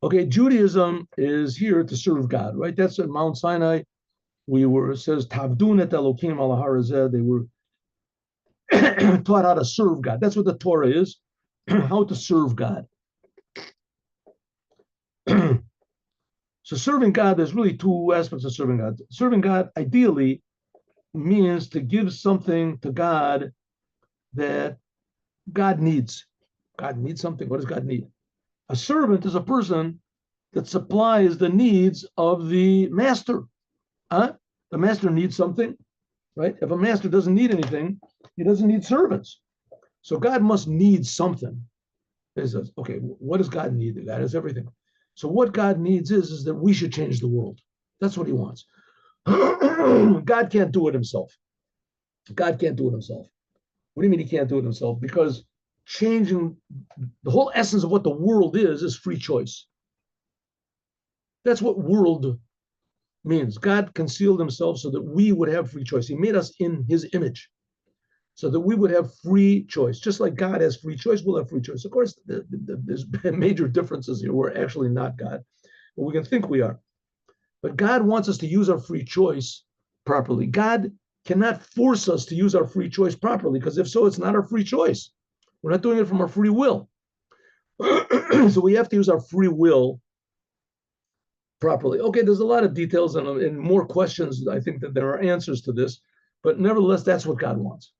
Okay, Judaism is here to serve God, right? That's at Mount Sinai. It says, Tavdun et Elokim al Harazeh. They were taught how to serve God. That's what the Torah is, how to serve God. So serving God, there's really two aspects of serving God. Serving God, ideally, means to give something to God that God needs. God needs something. What does God need? A servant is a person that supplies the needs of the master. The master needs something, right? If a master doesn't need anything, he doesn't need servants. So God must need something. He says, okay, what does God need? God has everything. So what God needs is that we should change the world. That's what he wants. God can't do it himself. God can't do it himself. What do you mean he can't do it himself? Because changing the whole essence of what the world is free choice. That's what world means. God concealed himself so that we would have free choice. He made us in his image so that we would have free choice. Just like God has free choice, we'll have free choice. Of course, there's major differences here. We're actually not God, but we can think we are. But God wants us to use our free choice properly. God cannot force us to use our free choice properly, because if so, it's not our free choice. We're not doing it from our free will. So we have to use our free will properly. Okay, there's a lot of details and more questions. I think that there are answers to this, but nevertheless, that's what God wants.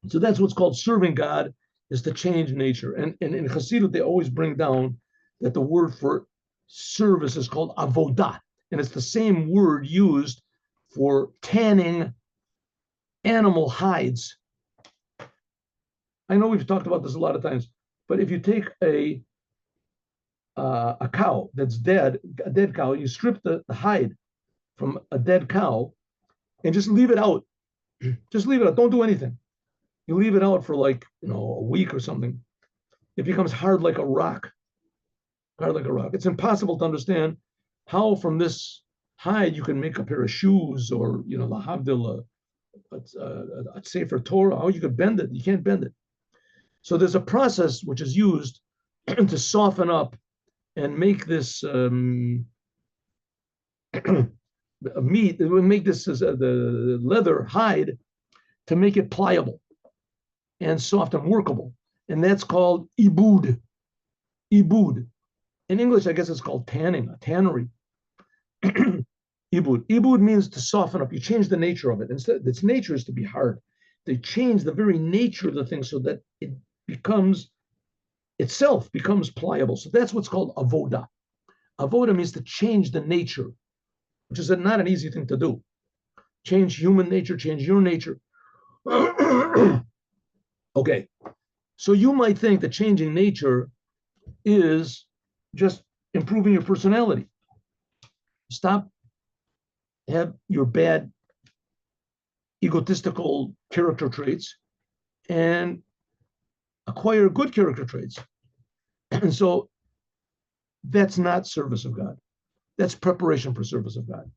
So that's what's called serving God, is to change nature. And in Chassidut, they always bring down that the word for service is called avodah, and it's the same word used for tanning animal hides. I know we've talked about this a lot of times, but if you take a cow that's dead, a dead cow, you strip the hide from a dead cow and just leave it out. Just leave it out. Don't do anything. You leave it out for like, a week or something. It becomes hard like a rock. Hard like a rock. It's impossible to understand how from this hide you can make a pair of shoes, or, lahavdil, a sefer Torah, how you could bend it. You can't bend it. So there's a process which is used to soften up and make this meat, it would make this the leather hide, to make it pliable and soft and workable. And that's called ibud. Ibud. In English, I guess it's called tanning, a tannery. Ibud. Ibud means to soften up. You change the nature of it. Instead, its nature is to be hard. They change the very nature of the thing so that it itself becomes pliable. So that's what's called avoda. Avoda means to change the nature, which is not an easy thing to do. Change human nature, change your nature. Okay, so you might think that changing nature is just improving your personality. Stop have your bad egotistical character traits and acquire good character traits. And so that's not service of God. That's preparation for service of God.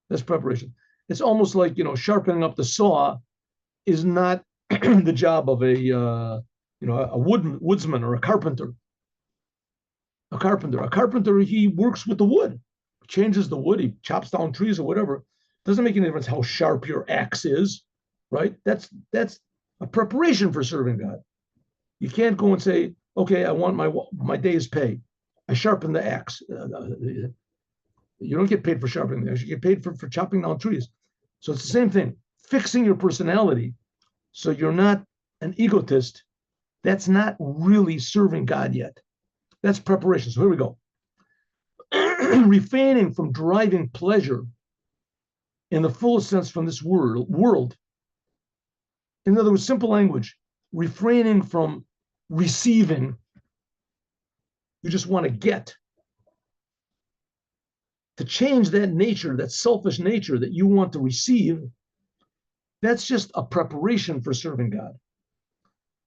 That's preparation. It's almost like, sharpening up the saw is not the job of a woodsman or a carpenter. A carpenter, he works with the wood, changes the wood, he chops down trees or whatever. Doesn't make any difference how sharp your axe is, right? That's a preparation for serving God. You can't go and say, okay, I want my day's pay. I sharpen the axe. You don't get paid for sharpening the axe. You get paid for chopping down trees. So it's the same thing. Fixing your personality so you're not an egotist, that's not really serving God yet. That's preparation. So here we go. Refraining from deriving pleasure in the fullest sense from this world. In other words, simple language, refraining from receiving. You just want to get. To change that nature, that selfish nature that you want to receive, that's just a preparation for serving God.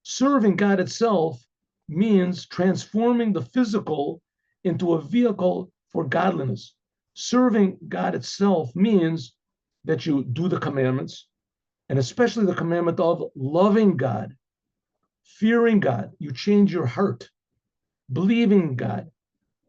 Serving God itself means transforming the physical into a vehicle for godliness. Serving God itself means that you do the commandments, and especially the commandment of loving God, Fearing God, you change your heart. Believing in God,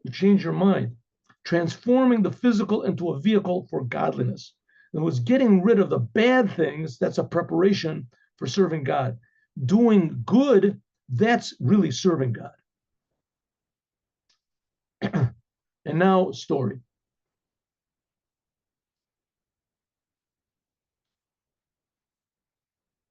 you change your mind. Transforming the physical into a vehicle for godliness. In other words, getting rid of the bad things, that's a preparation for serving God. Doing good, that's really serving God. And now, story.